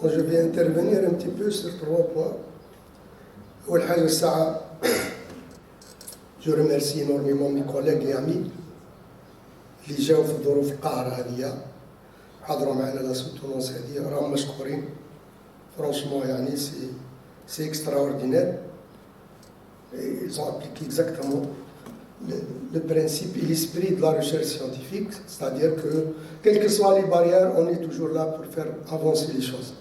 Je vais intervenir un petit peu sur 3 points. Je remercie énormément mes collègues et amis اللي جاوا في الظروف القاهرة هذه حضروا معنا لا سوتونونس هذه راهم مشكورين. Franchement, يعني c'est extraordinaire. Et ils ont appliqué exactement le principe et l'esprit de la recherche scientifique, c'est-à-dire que, quelles que soient les barrières, on est toujours là pour faire avancer les choses.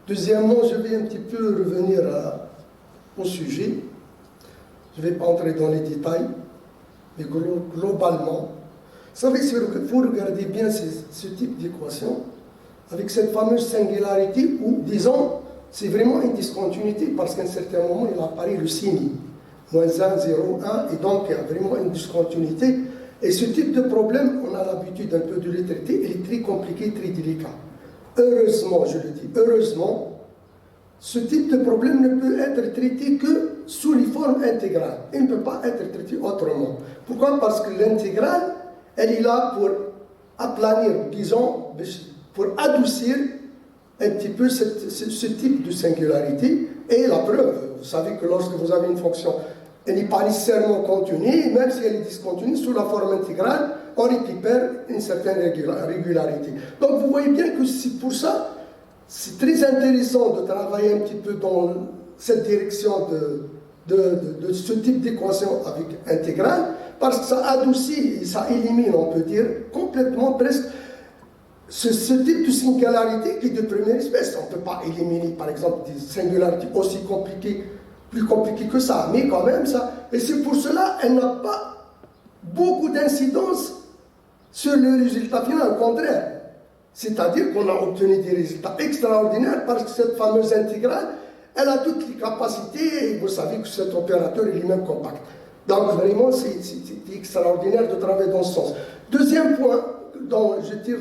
Deuxièmement, je vais un petit peu revenir au sujet. Je ne vais pas entrer dans les détails, mais globalement, vous savez, si vous regardez bien ce type d'équation, avec cette fameuse singularité où, disons, c'est vraiment une discontinuité, parce qu'à un certain moment, il apparaît le signe, moins 1, 0, 1, et donc il y a vraiment une discontinuité. Et ce type de problème, on a l'habitude un peu de le traiter, il est très compliqué, très délicat. Heureusement, je le dis, heureusement, ce type de problème ne peut être traité que sous les formes intégrales. Il ne peut pas être traité autrement. Pourquoi? Parce que l'intégrale, elle est là pour aplanir, disons, pour adoucir un petit peu ce type de singularité. Et la preuve, vous savez que lorsque vous avez une fonction, elle n'est pas nécessairement continue, même si elle est discontinue, sous la forme intégrale, on récupère une certaine régularité. Donc vous voyez bien que c'est pour ça, c'est très intéressant de travailler un petit peu dans cette direction de ce type d'équation avec intégrale, parce que ça adoucit et ça élimine, on peut dire, complètement presque ce type de singularité qui est de première espèce. On ne peut pas éliminer, par exemple, des singularités aussi compliquées, plus compliquées que ça, mais quand même ça. Et c'est pour cela qu'elle n'a pas beaucoup d'incidence sur le résultat final, au contraire. C'est-à-dire qu'on a obtenu des résultats extraordinaires parce que cette fameuse intégrale, elle a toutes les capacités, et vous savez que cet opérateur est lui-même compact. Donc vraiment, c'est extraordinaire de travailler dans ce sens. Deuxième point dont je tire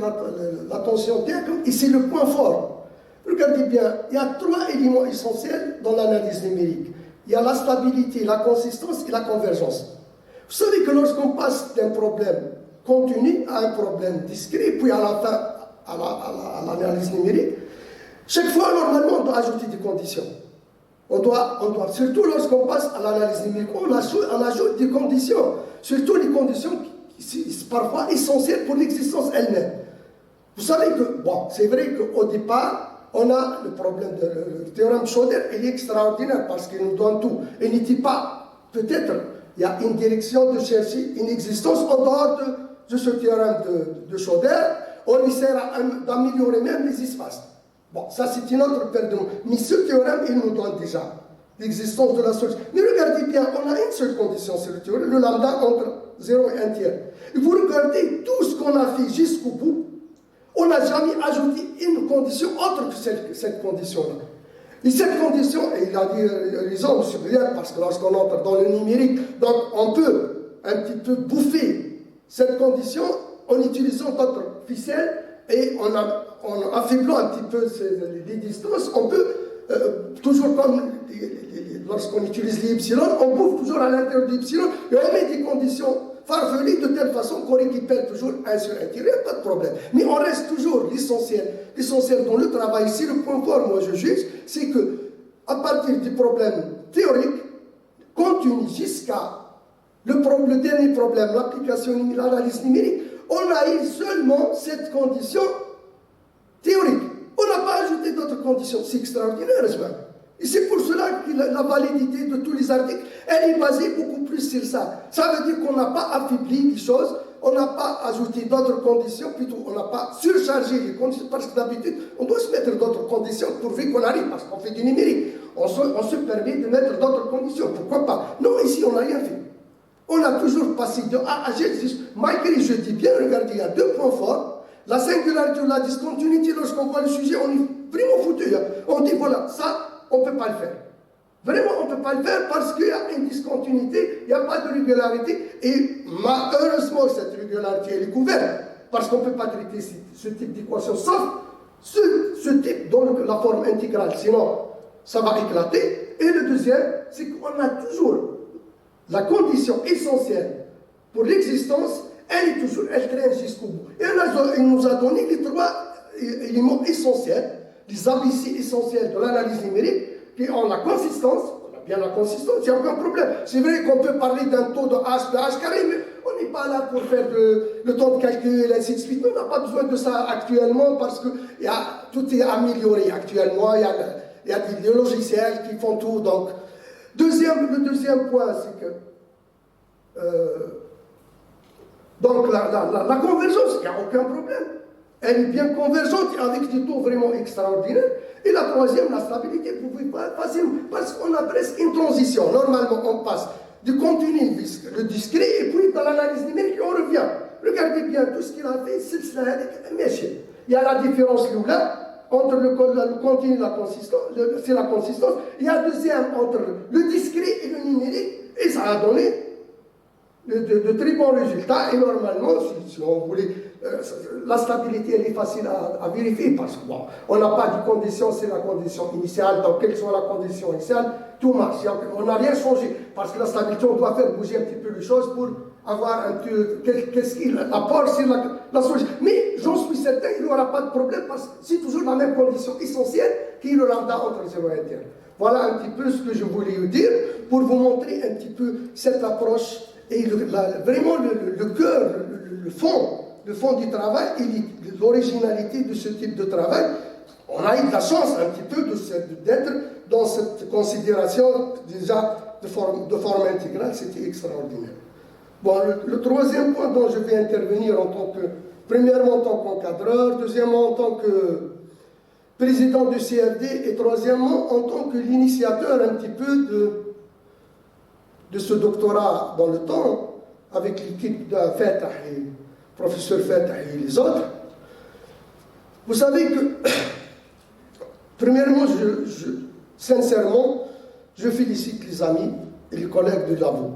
l'attention, et c'est le point fort. Regardez bien, il y a 3 éléments essentiels dans l'analyse numérique. Il y a la stabilité, la consistance et la convergence. Vous savez que lorsqu'on passe d'un problème continu à un problème discret, puis à la fin à l'analyse numérique, chaque fois, normalement, on doit ajouter des conditions. On doit surtout lorsqu'on passe à l'analyse numérique, on ajoute des conditions, surtout les conditions qui sont parfois essentielles pour l'existence elle-même. Vous savez que, bon, c'est vrai qu'au départ, on a le problème le théorème de Schroeder, il est extraordinaire parce qu'il nous donne tout. Il ne dit pas, peut-être, il y a une direction de chercher une existence en dehors de ce théorème de Schroeder. On essaiera d'améliorer même les espaces. Bon, ça c'est une autre paire de mots. Mais ce théorème, il nous donne déjà l'existence de la solution. Mais regardez bien, on a une seule condition sur le théorème, le lambda entre 0 et 1 tiers. Et vous regardez tout ce qu'on a fait jusqu'au bout, on n'a jamais ajouté une condition autre que cette condition-là. Et cette condition, et il a dit raison au supérieur, parce que lorsqu'on entre dans le numérique, donc on peut un petit peu bouffer cette condition en utilisant d'autres ficelles et en affiblant un petit peu les distances, on peut, toujours comme lorsqu'on utilise les epsilon, on bouffe toujours à l'intérieur de l'epsilon et on met des conditions farfelues de telle façon qu'on récupère toujours 1 sur 1 tiré, pas de problème. Mais on reste toujours l'essentiel. L'essentiel dans le travail, c'est le point fort, moi je juge, c'est que à partir du problème théorique, continue jusqu'à le dernier problème, l'application, l'analyse numérique, on a eu seulement cette condition théorique. On n'a pas ajouté d'autres conditions. C'est extraordinaire, n'est-ce pas? Et c'est pour cela que la validité de tous les articles, elle est basée beaucoup plus sur ça. Ça veut dire qu'on n'a pas affaibli les choses, on n'a pas ajouté d'autres conditions, plutôt on n'a pas surchargé les conditions, parce que d'habitude, on doit se mettre d'autres conditions pourvu qu'on arrive, parce qu'on fait du numérique. On se permet de mettre d'autres conditions. Pourquoi pas? Non, ici, on n'a rien fait. On a toujours passé de A à Z. Malgré, je dis bien, regardez, il y a 2 points forts. La singularité ou la discontinuité, lorsqu'on voit le sujet, on est vraiment foutu. Hein. On dit, voilà, ça, on ne peut pas le faire. Vraiment, on ne peut pas le faire parce qu'il y a une discontinuité, il n'y a pas de régularité. Et malheureusement, cette régularité, elle est couverte. Parce qu'on ne peut pas traiter ce type d'équation, sauf ce type dans la forme intégrale. Sinon, ça va éclater. Et le deuxième, c'est qu'on a toujours la condition essentielle pour l'existence, elle traîne jusqu'au bout. Et il nous a donné les 3 éléments essentiels les ABC essentiels de l'analyse numérique qui ont la consistance. On a bien la consistance, il n'y a aucun problème. C'est vrai qu'on peut parler d'un taux de H carré, mais on n'est pas là pour faire le temps de calcul, et ainsi de suite. On n'a pas besoin de ça actuellement parce que tout est amélioré actuellement. Il y a des logiciels qui font tout. Donc, le deuxième point, c'est que donc la convergence, il n'y a aucun problème. Elle est bien convergente avec des taux vraiment extraordinaires. Et la troisième, la stabilité, vous pouvez pas passer, parce qu'on a presque une transition. Normalement, on passe du continu, le discret, et puis dans l'analyse numérique, on revient. Regardez bien tout ce qu'il a fait, il y a la différence là entre le continu et la consistance, c'est la consistance. Il y a deuxième entre le discret et le numérique, et ça a donné de très bons résultats. Et normalement, si on voulait, la stabilité, elle est facile à vérifier parce qu'on n'a pas de condition, c'est la condition initiale. Donc, quelle soit la condition initiale, tout marche. On n'a rien changé parce que la stabilité, on doit faire bouger un petit peu les choses pour avoir un peu qu'est-ce qu'il apporte sur la solution. Mais j'en suis certain, il n'y aura pas de problème parce que c'est toujours la même condition essentielle qui est le lambda entre 0 et 1. Voilà un petit peu ce que je voulais vous dire pour vous montrer un petit peu cette approche et vraiment le cœur, le fond du travail et l'originalité de ce type de travail. On a eu de la chance un petit peu d'être dans cette considération déjà de forme intégrale, c'était extraordinaire. Bon, le troisième point dont je vais intervenir premièrement en tant qu'encadreur, deuxièmement en tant que président du CFD et troisièmement en tant que l'initiateur un petit peu de ce doctorat dans le temps, avec l'équipe de Fatah et professeur Fatah et les autres. Vous savez que, premièrement, sincèrement, je félicite les amis et les collègues de Labo.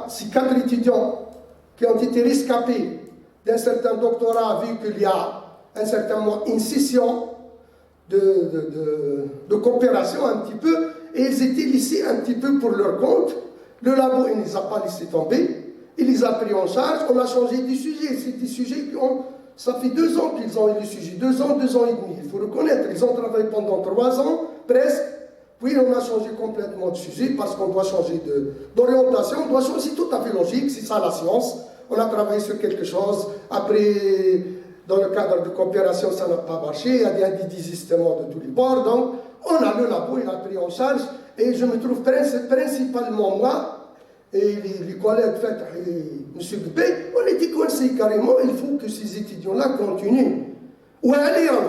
Si 4 étudiants qui ont été rescapés d'un certain doctorat, vu qu'il y a un certain moment une session de coopération un petit peu, et ils étaient laissés un petit peu pour leur compte. Le labo, il ne les a pas laissés tomber, il les a pris en charge, on a changé des sujets. C'est des sujets ça fait 2 ans qu'ils ont eu le sujet, 2 ans, 2 ans et demi, il faut reconnaître. Ils ont travaillé pendant 3 ans, presque, puis on a changé complètement de sujet parce qu'on doit changer d'orientation, on doit changer tout à fait logique, c'est ça la science. On a travaillé sur quelque chose, après, dans le cadre de coopération, ça n'a pas marché, il y a des désistements de tous les bords, donc on a le labo, il a pris en charge, et je me trouve principalement moi, et les collègues et M. Gubbé, on était coincés carrément, il faut que ces étudiants-là continuent. Ou aller en